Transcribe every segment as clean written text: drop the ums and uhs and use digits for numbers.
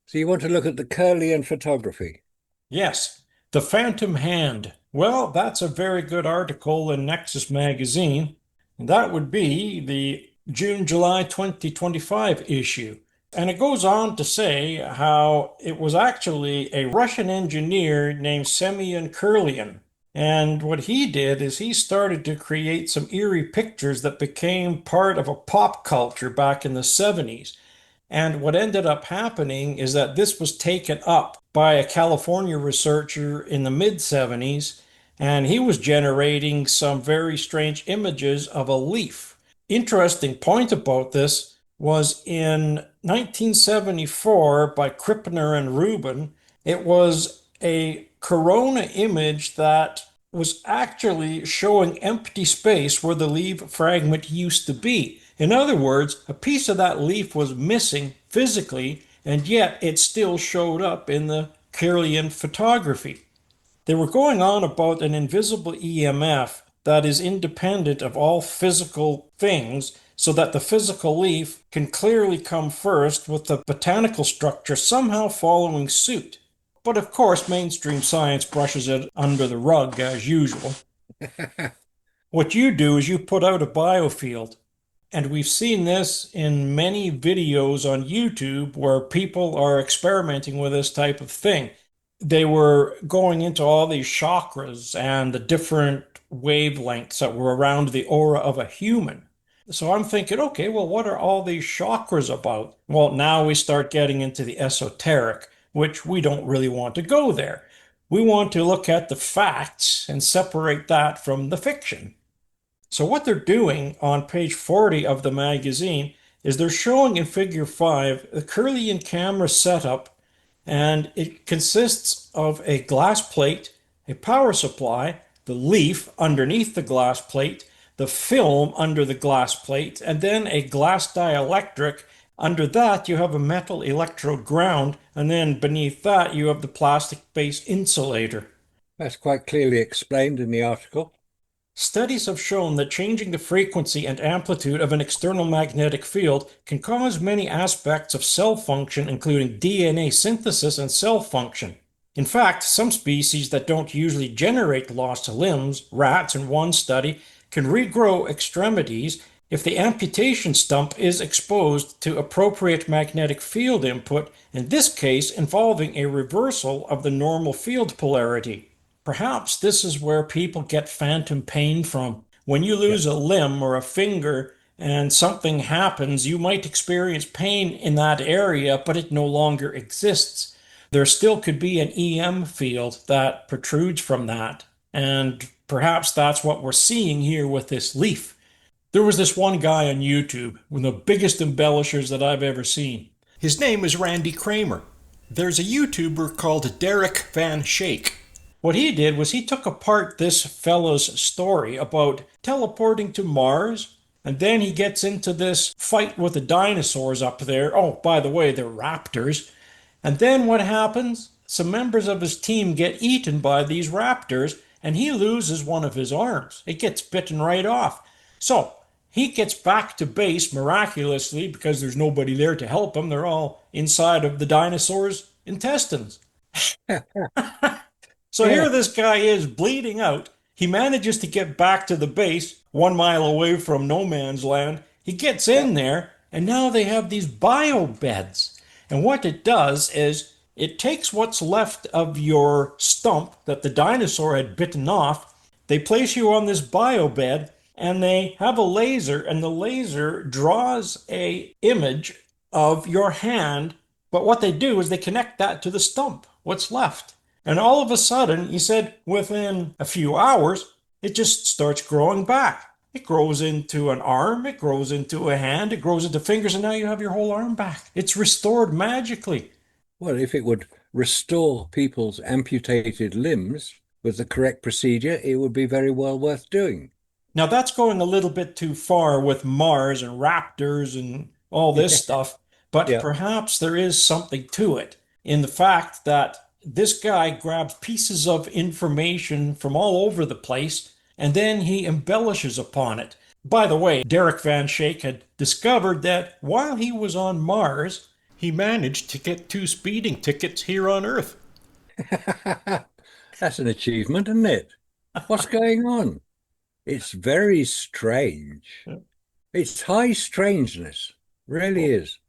So you want to look at the Kirlian photography? Yes, the Phantom Hand. Well, that's a very good article in Nexus Magazine. That would be the June-July 2025 issue. And it goes on to say how it was actually a Russian engineer named Semyon Kirlian. And what he did is he started to create some eerie pictures that became part of a pop culture back in the 70s. And what ended up happening is that this was taken up by a California researcher in the mid 70s, and he was generating some very strange images of a leaf. Interesting point about this was in 1974 by Krippner and Rubin, it was a corona image that was actually showing empty space where the leaf fragment used to be. In other words, a piece of that leaf was missing physically, and yet it still showed up in the Kirlian photography. They were going on about an invisible EMF that is independent of all physical things, so that the physical leaf can clearly come first with the botanical structure somehow following suit. But of course, mainstream science brushes it under the rug as usual. What you do is you put out a biofield. And we've seen this in many videos on YouTube where people are experimenting with this type of thing. They were going into all these chakras and the different wavelengths that were around the aura of a human. So I'm thinking, okay, well, what are all these chakras about? Well, now we start getting into the esoteric, which we don't really want to go there. We want to look at the facts and separate that from the fiction. So what they're doing on page 40 of the magazine is they're showing in figure 5 the Kirlian camera setup, and it consists of a glass plate, a power supply, the leaf underneath the glass plate, the film under the glass plate, and then a glass dielectric. Under that, you have a metal electrode ground, and then beneath that, you have the plastic base insulator. That's quite clearly explained in the article. Studies have shown that changing the frequency and amplitude of an external magnetic field can cause many aspects of cell function, including DNA synthesis and cell function. In fact, some species that don't usually generate lost limbs, rats in one study, can regrow extremities if the amputation stump is exposed to appropriate magnetic field input, in this case involving a reversal of the normal field polarity. Perhaps this is where people get phantom pain from. When you Yeah. lose a limb or a finger and something happens, you might experience pain in that area, but it no longer exists. There still could be an EM field that protrudes from that. And perhaps that's what we're seeing here with this leaf. There was this one guy on YouTube, one of the biggest embellishers that I've ever seen. His name is Randy Kramer. There's a YouTuber called Derek Van Shake. What he did was he took apart this fellow's story about teleporting to Mars, and then he gets into this fight with the dinosaurs up there. Oh, by the way, they're raptors. And then what happens? Some members of his team get eaten by these raptors, and he loses one of his arms. It gets bitten right off. So he gets back to base miraculously because there's nobody there to help him. They're all inside of the dinosaur's intestines. So Yeah. here this guy is bleeding out. He manages to get back to the base 1 mile away from no man's land. He gets Yeah. in there, and now they have these bio beds. And what it does is it takes what's left of your stump that the dinosaur had bitten off. They place you on this bio bed, and they have a laser, and the laser draws a image of your hand. But what they do is they connect that to the stump, what's left. And all of a sudden, he said within a few hours, it just starts growing back. It grows into an arm, it grows into a hand, it grows into fingers, and now you have your whole arm back. It's restored magically. Well, if it would restore people's amputated limbs with the correct procedure, it would be very well worth doing. Now, that's going a little bit too far with Mars and raptors and all this stuff, but Yeah. perhaps there is something to it in the fact that this guy grabs pieces of information from all over the place and then he embellishes upon it. By the way, Derek Van Shake had discovered that while he was on Mars, He managed to get 2 speeding tickets here on Earth. That's an achievement, isn't it? What's going on? It's very strange. It's high strangeness, really is.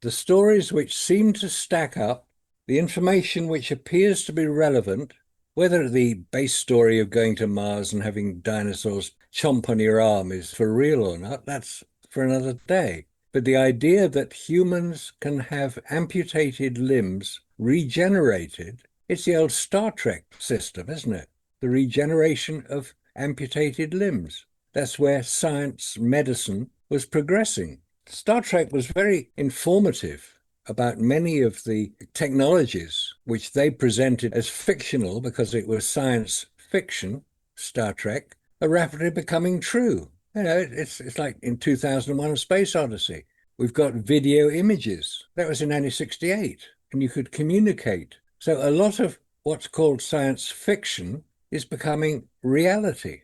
The stories which seem to stack up, the information which appears to be relevant, whether the base story of going to Mars and having dinosaurs chomp on your arm is for real or not, that's for another day. But the idea that humans can have amputated limbs regenerated, it's the old Star Trek system, isn't it? The regeneration of amputated limbs. That's where science, medicine was progressing. Star Trek was very informative about many of the technologies which they presented as fictional because it was science fiction, Star Trek, are rapidly becoming true. You know, it's like in 2001: A Space Odyssey. We've got video images. That was in 1968, and you could communicate. So a lot of what's called science fiction is becoming reality.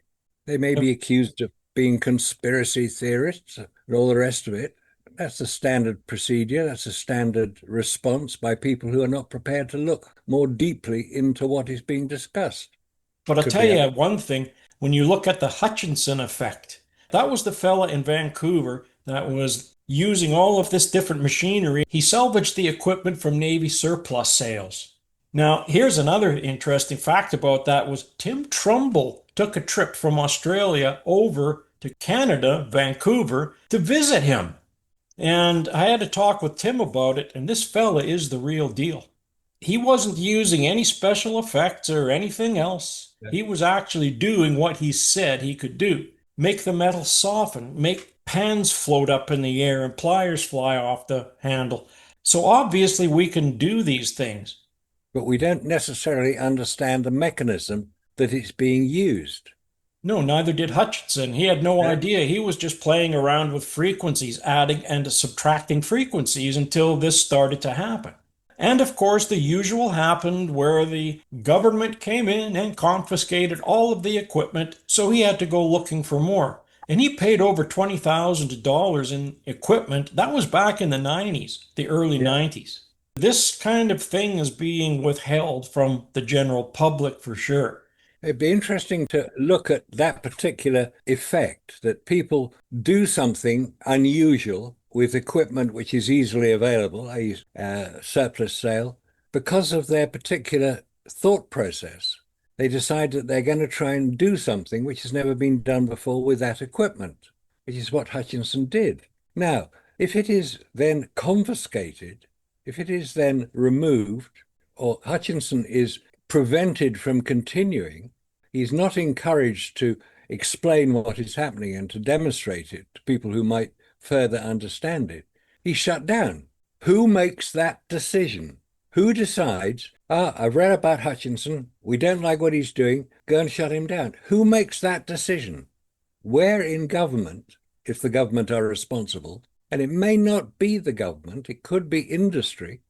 They may be accused of being conspiracy theorists and all the rest of it. That's a standard procedure. That's a standard response by people who are not prepared to look more deeply into what is being discussed. But I'll Could tell be you one thing, when you look at the Hutchinson effect, that was the fella in Vancouver that was using all of this different machinery. He salvaged the equipment from Navy surplus sales. Now, here's another interesting fact about that was Tim Trumbull took a trip from Australia over to Canada, Vancouver, to visit him. And I had to talk with Tim about it, and this fella is the real deal. He wasn't using any special effects or anything else. He was actually doing what he said he could do. Make the metal soften, make pans float up in the air and pliers fly off the handle. So obviously we can do these things. but we don't necessarily understand the mechanism that it's being used. No, neither did Hutchinson. He had no Yeah. idea. He was just playing around with frequencies, adding and subtracting frequencies until this started to happen. And of course, the usual happened where the government came in and confiscated all of the equipment, so he had to go looking for more. And he paid over $20,000 in equipment. That was back in the 90s, the early Yeah. 90s. This kind of thing is being withheld from the general public for sure. It'd be interesting to look at that particular effect that people do something unusual with equipment which is easily available, i.e., surplus sale, because of their particular thought process. They decide that they're going to try and do something which has never been done before with that equipment, which is what Hutchinson did. Now, if it is then confiscated, if it is then removed, or Hutchinson is prevented from continuing, he's not encouraged to explain what is happening and to demonstrate it to people who might further understand it. He's shut down. Who makes that decision? Who decides, I've read about Hutchinson, we don't like what he's doing, go and shut him down? Who makes that decision? Where in government, if the government are responsible, and it may not be the government, it could be industry.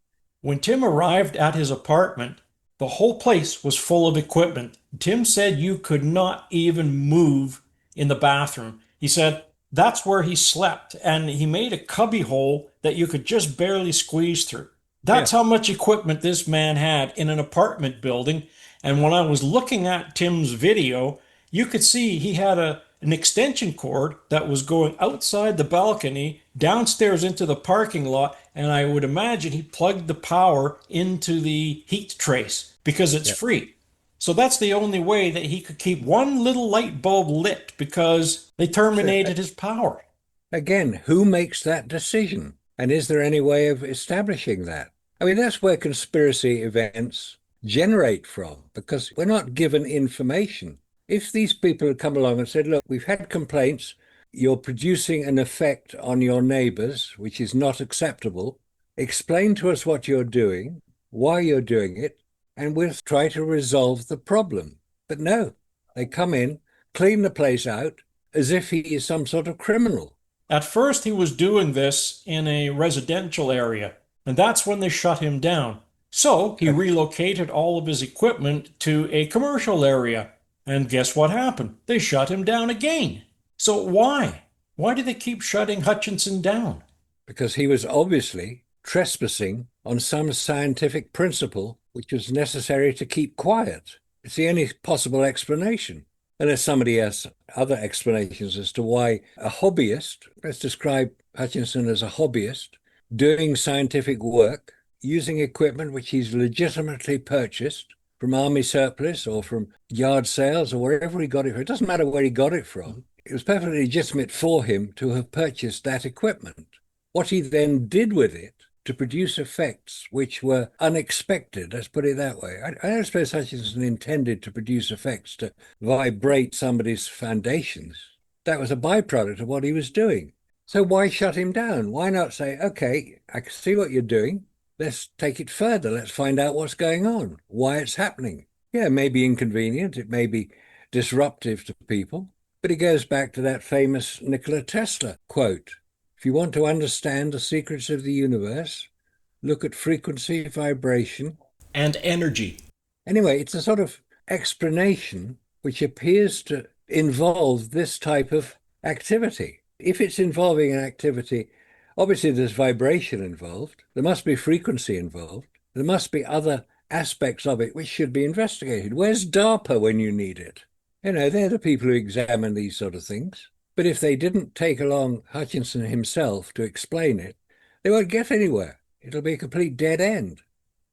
When Tim arrived at his apartment, the whole place was full of equipment. Tim said you could not even move in the bathroom. He said that's where he slept, and he made a cubby hole that you could just barely squeeze through. Yeah, That's how much equipment this man had in an apartment building. And when I was looking at Tim's video, you could see he had an extension cord that was going outside the balcony, downstairs into the parking lot, and I would imagine he plugged the power into the heat trace because it's yeah. free. So that's the only way that he could keep one little light bulb lit because they So terminated his power. again, who makes that decision? And is there any way of establishing that? I mean, that's where conspiracy events generate from, because we're not given information. If these people had come along and said, look, we've had complaints, you're producing an effect on your neighbors, which is not acceptable, explain to us what you're doing, why you're doing it, and we'll try to resolve the problem. But no, they come in, clean the place out as if he is some sort of criminal. At first, he was doing this in a residential area, and that's when they shut him down. So he relocated all of his equipment to a commercial area. And guess what happened? They shut him down again. So why? Why do they keep shutting Hutchinson down? Because he was obviously trespassing on some scientific principle which was necessary to keep quiet. It's the only possible explanation. Unless somebody has other explanations as to why a hobbyist, let's describe Hutchinson as a hobbyist, doing scientific work, using equipment which he's legitimately purchased from army surplus or from yard sales or wherever he got it from. It doesn't matter where he got it from. It was perfectly legitimate for him to have purchased that equipment. What he then did with it to produce effects which were unexpected, let's put it that way. I don't suppose Hutchinson intended to produce effects to vibrate somebody's foundations. That was a byproduct of what he was doing. So why shut him down? Why not say, okay, I can see what you're doing. Let's take it further. Let's find out what's going on, why it's happening. Yeah, it may be inconvenient. It may be disruptive to people, but it goes back to that famous Nikola Tesla quote. If you want to understand the secrets of the universe, look at frequency, vibration, and energy. Anyway, it's a sort of explanation which appears to involve this type of activity. If it's involving an activity, obviously there's vibration involved, there must be frequency involved, there must be other aspects of it which should be investigated. Where's DARPA when you need it? They're the people who examine these sort of things. But if they didn't take along Hutchinson himself to explain it, they won't get anywhere. It'll be a complete dead end.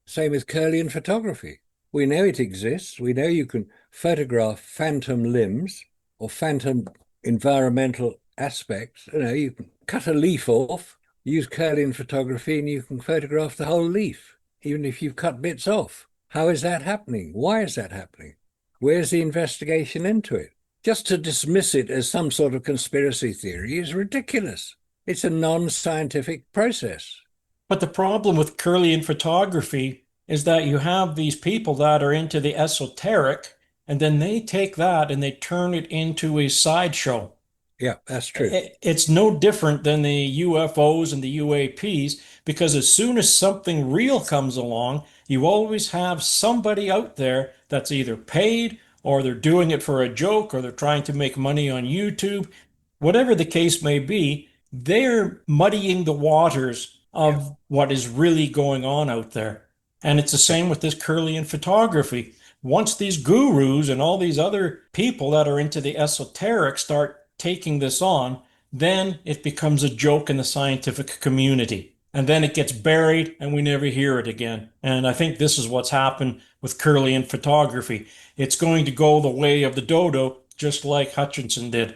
Same with Kirlian photography. We know it exists. We know you can photograph phantom limbs or phantom environmental aspects. You can cut a leaf off, use Kirlian photography, and you can photograph the whole leaf, even if you've cut bits off. How is that happening? Why is that happening? Where's the investigation into it? Just to dismiss it as some sort of conspiracy theory is ridiculous. It's a non-scientific process. But the problem with Kirlian photography is that you have these people that are into the esoteric, and then they take that and they turn it into a sideshow. Yeah, that's true. It's no different than the UFOs and the UAPs, because as soon as something real comes along, you always have somebody out there that's either paid or they're doing it for a joke or they're trying to make money on YouTube. Whatever the case may be, they're muddying the waters Yeah, of what is really going on out there. And it's the yeah. same with this Kirlian photography. Once these gurus and all these other people that are into the esoteric start taking this on, then it becomes a joke in the scientific community. And then it gets buried and we never hear it again. And I think this is what's happened with Kirlian photography. It's going to go the way of the dodo, just like Hutchinson did.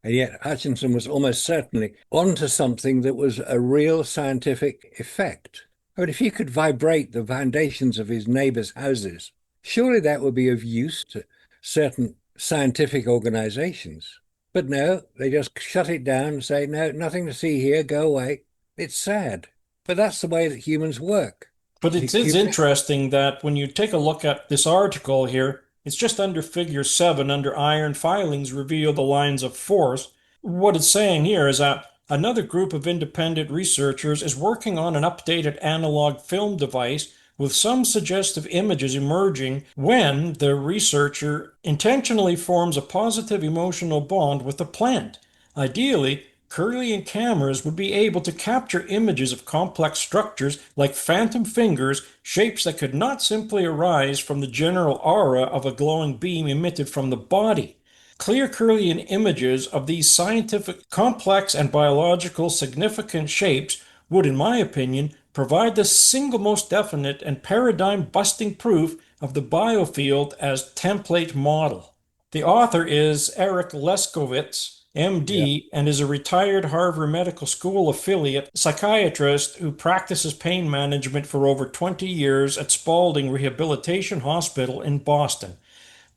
And yet Hutchinson was almost certainly onto something that was a real scientific effect. I mean, if he could vibrate the foundations of his neighbors' houses, surely that would be of use to certain scientific organizations. But no, they just shut it down and say, no, nothing to see here, go away. It's sad. But that's the way that humans work. But it is Human, interesting that when you take a look at this article here, it's just under figure 7 under iron filings reveal the lines of force. What it's saying here is that another group of independent researchers is working on an updated analog film device with some suggestive images emerging when the researcher intentionally forms a positive emotional bond with the plant. Ideally, Kirlian cameras would be able to capture images of complex structures like phantom fingers, shapes that could not simply arise from the general aura of a glowing beam emitted from the body. Clear Kirlian images of these scientific, complex, and biological significant shapes would, in my opinion, provide the single most definite and paradigm-busting proof of the biofield as template model. The author is Eric Leskowitz, yeah. MD, and is a retired Harvard Medical School affiliate psychiatrist who practices pain management for over 20 years at Spaulding Rehabilitation Hospital in Boston.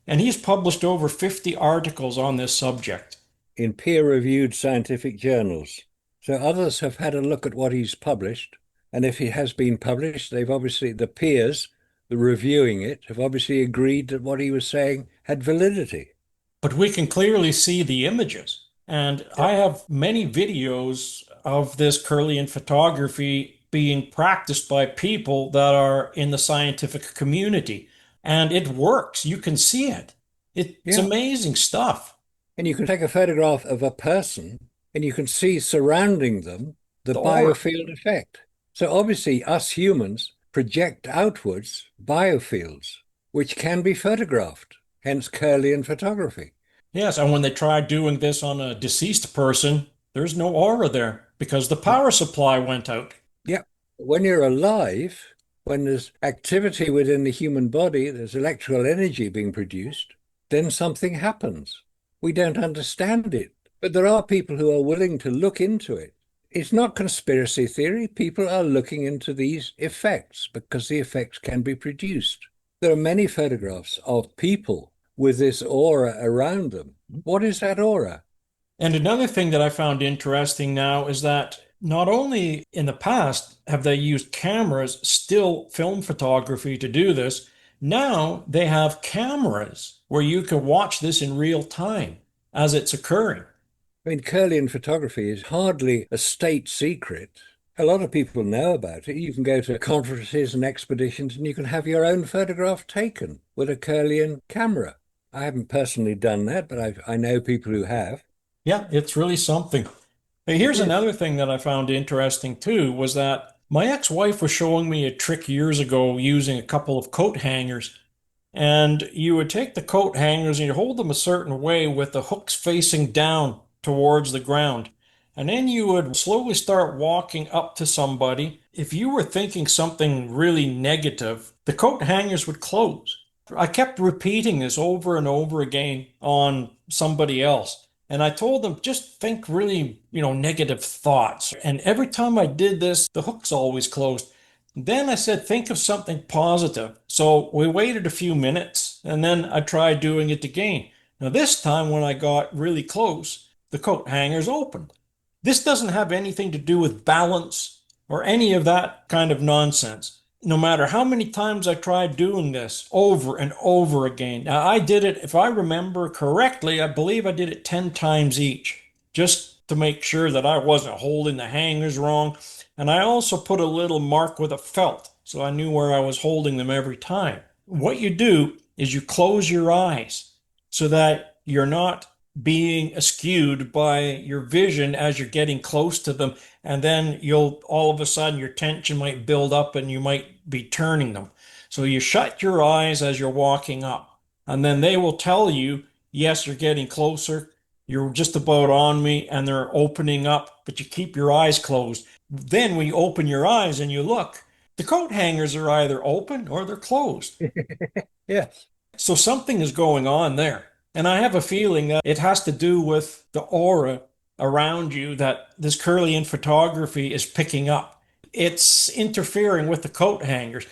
And he's published over 50 articles on this subject. In peer-reviewed scientific journals. So others have had a look at what he's published, and if he has been published, they've obviously, the peers, the reviewing it, have obviously agreed that what he was saying had validity. But we can clearly see the images. And Yeah, I have many videos of this Kirlian photography being practiced by people that are in the scientific community. And it works. You can see it. It's yeah. amazing stuff. And you can take a photograph of a person and you can see surrounding them the The aura. biofield effect. So obviously, us humans project outwards biofields, which can be photographed, hence Kirlian photography. Yes, and when they tried doing this on a deceased person, there's no aura there because the power supply went out. Yeah. When you're alive, when there's activity within the human body, there's electrical energy being produced, then something happens. We don't understand it, but there are people who are willing to look into it. It's not conspiracy theory. People are looking into these effects because the effects can be produced. There are many photographs of people with this aura around them. What is that aura? And another thing that I found interesting now is that not only in the past have they used cameras, still film photography to do this, now they have cameras where you can watch this in real time as it's occurring. I mean, Kirlian photography is hardly a state secret. A lot of people know about it. You can go to conferences and expeditions and you can have your own photograph taken with a Kirlian camera. I haven't personally done that, but I know people who have. Yeah, it's really something. Hey, It here's is. another thing that I found interesting too was that my ex-wife was showing me a trick years ago using a couple of coat hangers. And you would take the coat hangers and you hold them a certain way with the hooks facing down towards the ground. And then you would slowly start walking up to somebody. If you were thinking something really negative, the coat hangers would close. I kept repeating this over and over again on somebody else. And I told them, just think really, negative thoughts. And every time I did this, the hooks always closed. Then I said, think of something positive. So we waited a few minutes and then I tried doing it again. Now, this time when I got really close, the coat hangers opened. This doesn't have anything to do with balance or any of that kind of nonsense. No matter how many times I tried doing this over and over again. Now, I did it, if I remember correctly, I believe I did it 10 times each, just to make sure that I wasn't holding the hangers wrong. And I also put a little mark with a felt so I knew where I was holding them every time. What you do is you close your eyes so that you're not being skewed by your vision as you're getting close to them. And then you'll all of a sudden your tension might build up and you might be turning them. So you shut your eyes as you're walking up, and then they will tell you, yes, you're getting closer. You're just about on me, and they're opening up, but you keep your eyes closed. Then when you open your eyes and you look, the coat hangers are either open or they're closed. Yes. So something is going on there. And I have a feeling that it has to do with the aura around you that this Kirlian photography is picking up. It's interfering with the coat hangers.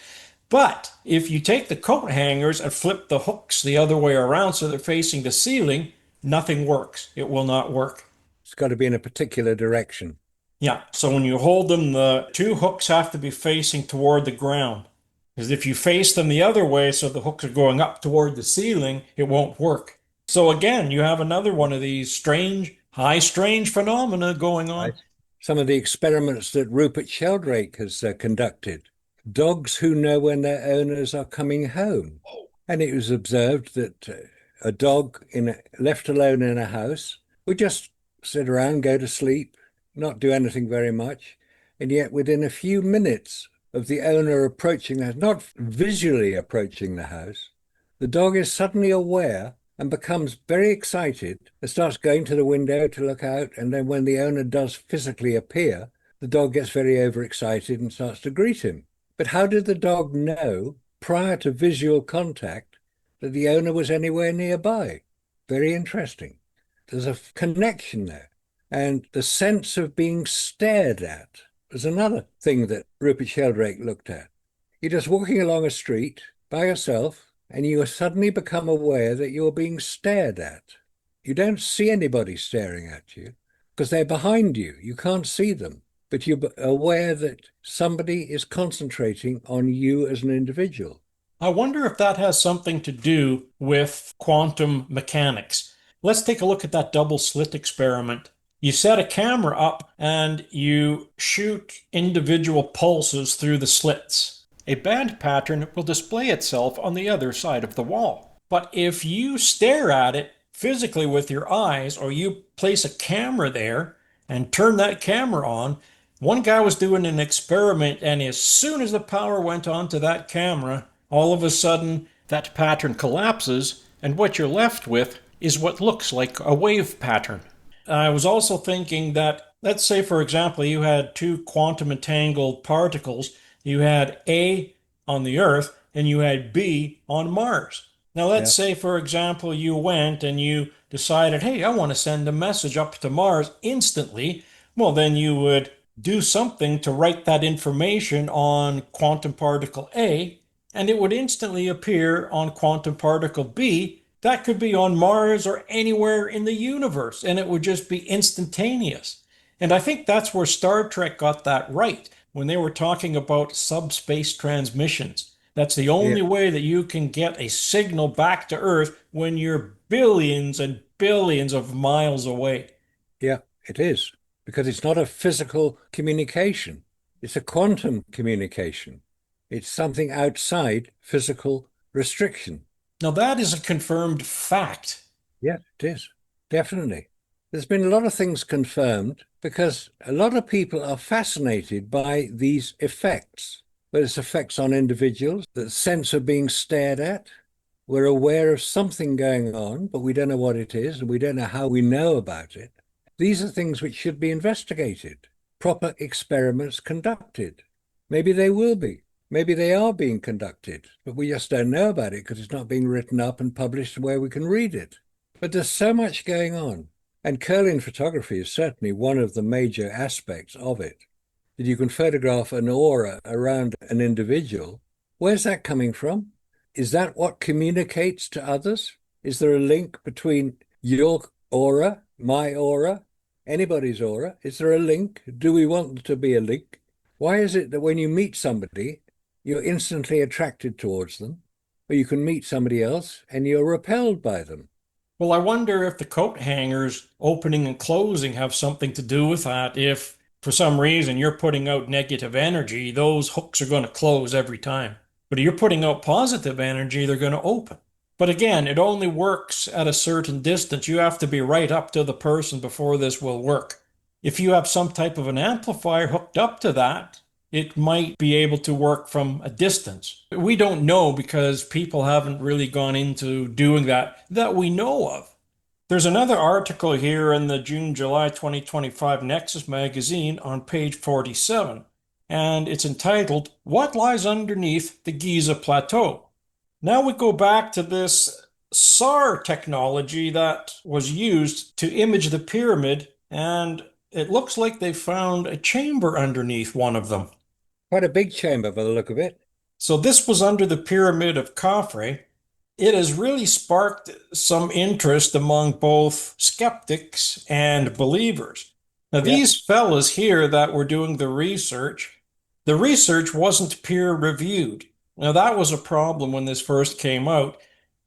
But if you take the coat hangers and flip the hooks the other way around so they're facing the ceiling, nothing works. It will not work. It's got to be in a particular direction. Yeah, so when you hold them, the two hooks have to be facing toward the ground. Because if you face them the other way, so the hooks are going up toward the ceiling, it won't work. So again, you have another one of these strange phenomena going Right. on. Some of the experiments that Rupert Sheldrake has conducted, dogs who know when their owners are coming home. And it was observed that a dog left alone in a house would just sit around, go to sleep, not do anything very much. And yet within a few minutes of the owner approaching the house, not visually approaching the house, the dog is suddenly aware and becomes very excited and starts going to the window to look out. And then when the owner does physically appear, the dog gets very overexcited and starts to greet him. But how did the dog know prior to visual contact that the owner was anywhere nearby? Very interesting. There's a connection there. And the sense of being stared at was another thing that Rupert Sheldrake looked at. You're just walking along a street by yourself, and you suddenly become aware that you're being stared at. You don't see anybody staring at you because they're behind you. You can't see them, but you're aware that somebody is concentrating on you as an individual. I wonder if that has something to do with quantum mechanics. Let's take a look at that double slit experiment. You set a camera up and you shoot individual pulses through the slits. A band pattern will display itself on the other side of the wall. But if you stare at it physically with your eyes, or you place a camera there and turn that camera on, One guy was doing an experiment, and as soon as the power went on to that camera, all of a sudden that pattern collapses, and what you're left with is what looks like a wave pattern. I was also thinking that, let's say, for example, you had two quantum entangled particles. You had A on the Earth and you had B on Mars. Now, let's Yeah, say, for example, you went and you decided, hey, I want to send a message up to Mars instantly. Well, then you would do something to write that information on quantum particle A, and it would instantly appear on quantum particle B. That could be on Mars or anywhere in the universe, and it would just be instantaneous. And I think that's where Star Trek got that right when they were talking about subspace transmissions. That's the yeah, only way that you can get a signal back to Earth when you're billions and billions of miles away. yeah, it is. Because it's not a physical communication, it's a quantum communication. It's something outside physical restriction. Now, that is a confirmed fact. Yeah, it is. Definitely. There's been a lot of things confirmed because a lot of people are fascinated by these effects, whether it's effects on individuals, the sense of being stared at. We're aware of something going on, but we don't know what it is, and we don't know how we know about it. These are things which should be investigated, proper experiments conducted. Maybe they will be. Maybe they are being conducted, but we just don't know about it because it's not being written up and published where we can read it. But there's so much going on. And Kirlian photography is certainly one of the major aspects of it. That you can photograph an aura around an individual. Where's that coming from? Is that what communicates to others? Is there a link between your aura, my aura, anybody's aura? Is there a link? Do we want there to be a link? Why is it that when you meet somebody, you're instantly attracted towards them, or you can meet somebody else and you're repelled by them? Well, I wonder if the coat hangers opening and closing have something to do with that. If for some reason you're putting out negative energy, those hooks are going to close every time. But if you're putting out positive energy, they're going to open. But again, it only works at a certain distance. You have to be right up to the person before this will work. If you have some type of an amplifier hooked up to that, it might be able to work from a distance. We don't know because people haven't really gone into doing that we know of. There's another article here in the June-July 2025 Nexus Magazine on page 47, and it's entitled, What Lies Underneath the Giza Plateau? Now we go back to this SAR technology that was used to image the pyramid, and it looks like they found a chamber underneath one of them. Quite a big chamber by the look of it. So this was under the pyramid of Khafre. It has really sparked some interest among both skeptics and believers. Now, Yeah. these fellas here that were doing the research wasn't peer reviewed. Now, that was a problem when this first came out.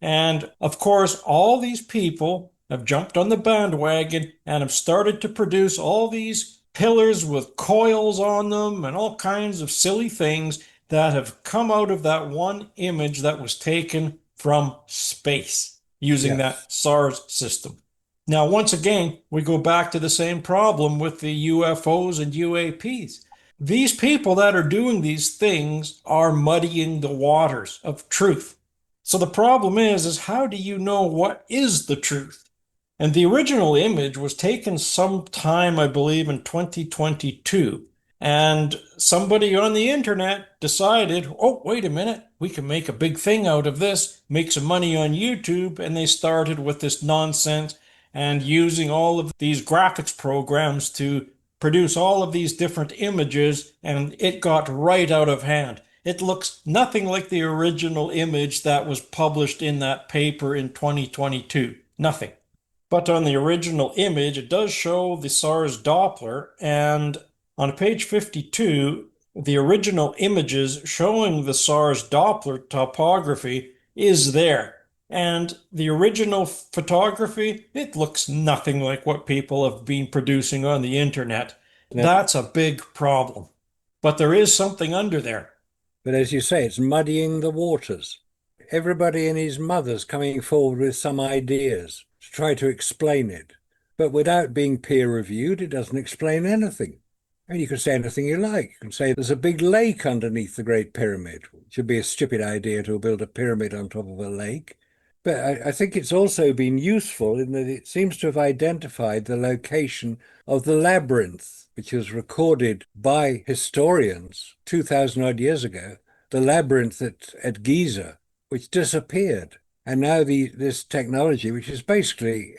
And of course, all these people have jumped on the bandwagon and have started to produce all these pillars with coils on them and all kinds of silly things that have come out of that one image that was taken from space using Yes. that SARS system. Now, once again, we go back to the same problem with the UFOs and UAPs. These people that are doing these things are muddying the waters of truth. So the problem is how do you know what is the truth? And the original image was taken sometime, I believe, in 2022. And somebody on the internet decided, oh, wait a minute, we can make a big thing out of this, make some money on YouTube. And they started with this nonsense and using all of these graphics programs to produce all of these different images. And it got right out of hand. It looks nothing like the original image that was published in that paper in 2022. Nothing. But on the original image, it does show the SARS Doppler, and on page 52, the original images showing the SARS Doppler topography is there. And the original photography, it looks nothing like what people have been producing on the internet. No. That's a big problem. But there is something under there. But as you say, it's muddying the waters. Everybody and his mother's coming forward with some ideas to try to explain it. But without being peer reviewed, it doesn't explain anything. And you can say anything you like. You can say there's a big lake underneath the Great Pyramid, which would be a stupid idea to build a pyramid on top of a lake. But I think it's also been useful in that it seems to have identified the location of the labyrinth, which was recorded by historians 2,000 odd years ago, the labyrinth at Giza, which disappeared. And now this technology, which is basically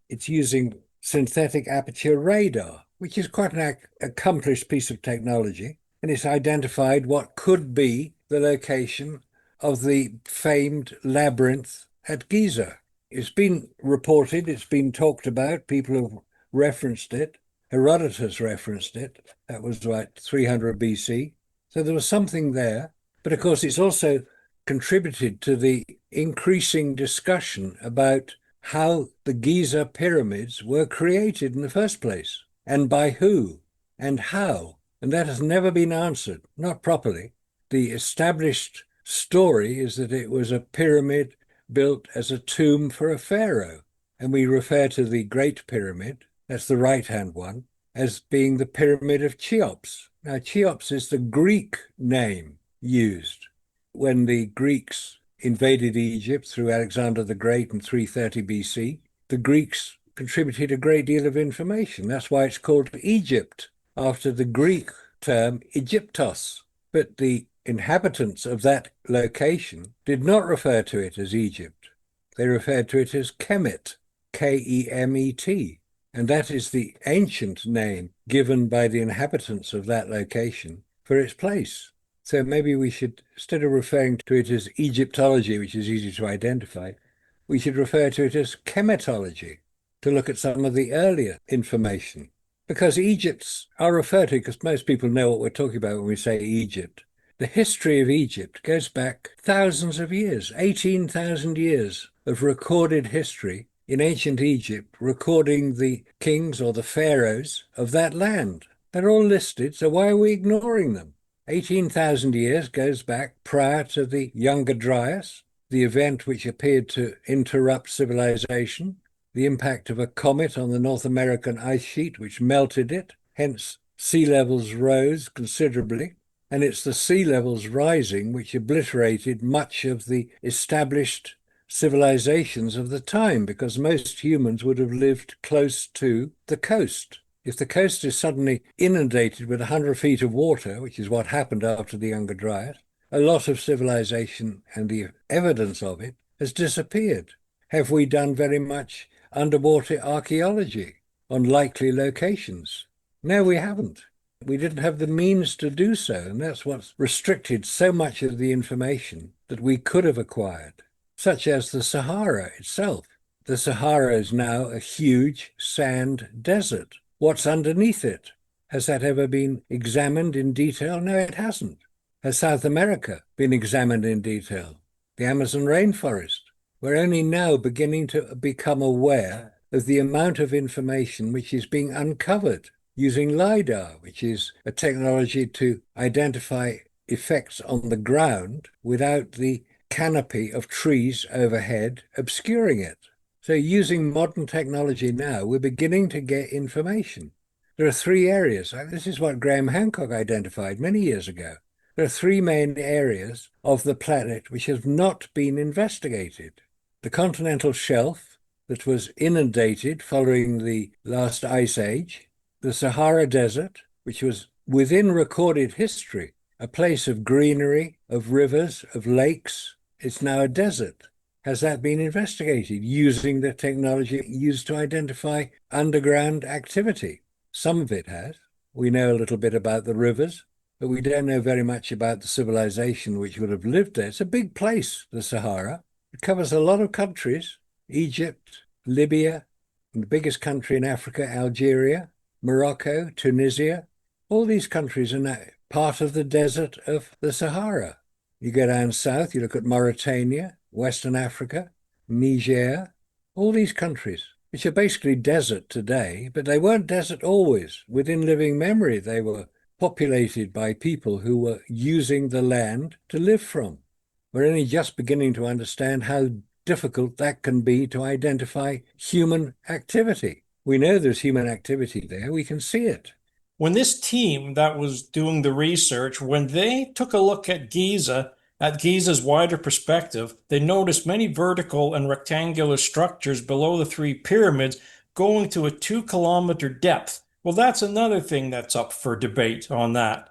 it's using synthetic aperture radar, which is quite an accomplished piece of technology, and it's identified what could be the location of the famed labyrinth at Giza. It's been reported, it's been talked about, people have referenced it. Herodotus referenced it. That was like 300 BC. So there was something there. But of course, it's also contributed to the increasing discussion about how the Giza pyramids were created in the first place, and by who, and how. And that has never been answered, not properly. The established story is that it was a pyramid built as a tomb for a pharaoh. And we refer to the Great Pyramid, that's the right-hand one, as being the Pyramid of Cheops. Now, Cheops is the Greek name used. When the Greeks invaded Egypt through Alexander the Great in 330 BC, the Greeks contributed a great deal of information. That's why it's called Egypt, after the Greek term Egyptos. But the inhabitants of that location did not refer to it as Egypt. They referred to it as Kemet, Kemet, and that is the ancient name given by the inhabitants of that location for its place. So maybe we should, instead of referring to it as Egyptology, which is easy to identify, we should refer to it as chemetology, to look at some of the earlier information. Because Egypts are referred to, because most people know what we're talking about when we say Egypt. The history of Egypt goes back thousands of years, 18,000 years of recorded history in ancient Egypt, recording the kings or the pharaohs of that land. They're all listed, so why are we ignoring them? 18,000 years goes back prior to the Younger Dryas, the event which appeared to interrupt civilization, the impact of a comet on the North American ice sheet, which melted it, hence sea levels rose considerably, and it's the sea levels rising which obliterated much of the established civilizations of the time, because most humans would have lived close to the coast. If the coast is suddenly inundated with 100 feet of water, which is what happened after the Younger Dryas, a lot of civilization and the evidence of it has disappeared. Have we done very much underwater archaeology on likely locations? No, we haven't. We didn't have the means to do so, and that's what's restricted so much of the information that we could have acquired, such as the Sahara itself. The Sahara is now a huge sand desert. What's underneath it? Has that ever been examined in detail? No, it hasn't. Has South America been examined in detail? The Amazon rainforest? We're only now beginning to become aware of the amount of information which is being uncovered using LiDAR, which is a technology to identify effects on the ground without the canopy of trees overhead obscuring it. So using modern technology now, we're beginning to get information. There are three areas. This is what Graham Hancock identified many years ago. There are three main areas of the planet which have not been investigated. The continental shelf that was inundated following the last ice age, the Sahara Desert, which was within recorded history, a place of greenery, of rivers, of lakes. It's now a desert. Has that been investigated using the technology used to identify underground activity? Some of it has. We know a little bit about the rivers, but we don't know very much about the civilization which would have lived there. It's a big place, the Sahara. It covers a lot of countries: Egypt, Libya, and the biggest country in Africa, Algeria, Morocco, Tunisia. All these countries are now part of the desert of the Sahara. You go down south, you look at Mauritania, Western Africa, Niger, all these countries, which are basically desert today, but they weren't desert always. Within living memory, they were populated by people who were using the land to live from. We're only just beginning to understand how difficult that can be to identify human activity. We know there's human activity there. We can see it. when this team that was doing the research, when they took a look at Giza, at Giza's wider perspective, they noticed many vertical and rectangular structures below the three pyramids going to a 2 kilometer depth. Well, that's another thing that's up for debate on that.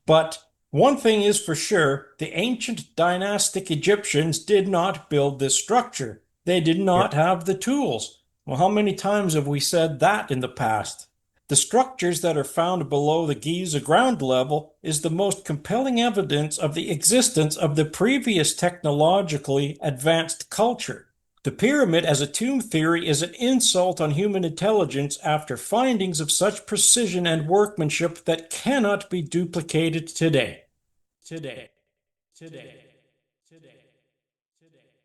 But one thing is for sure, the ancient dynastic Egyptians did not build this structure. They did Yeah. not have the tools. Well, how many times have we said that in the past? The structures that are found below the Giza ground level is the most compelling evidence of the existence of the previous technologically advanced culture. The pyramid as a tomb theory is an insult on human intelligence after findings of such precision and workmanship that cannot be duplicated today. Today. Today. Today. Today.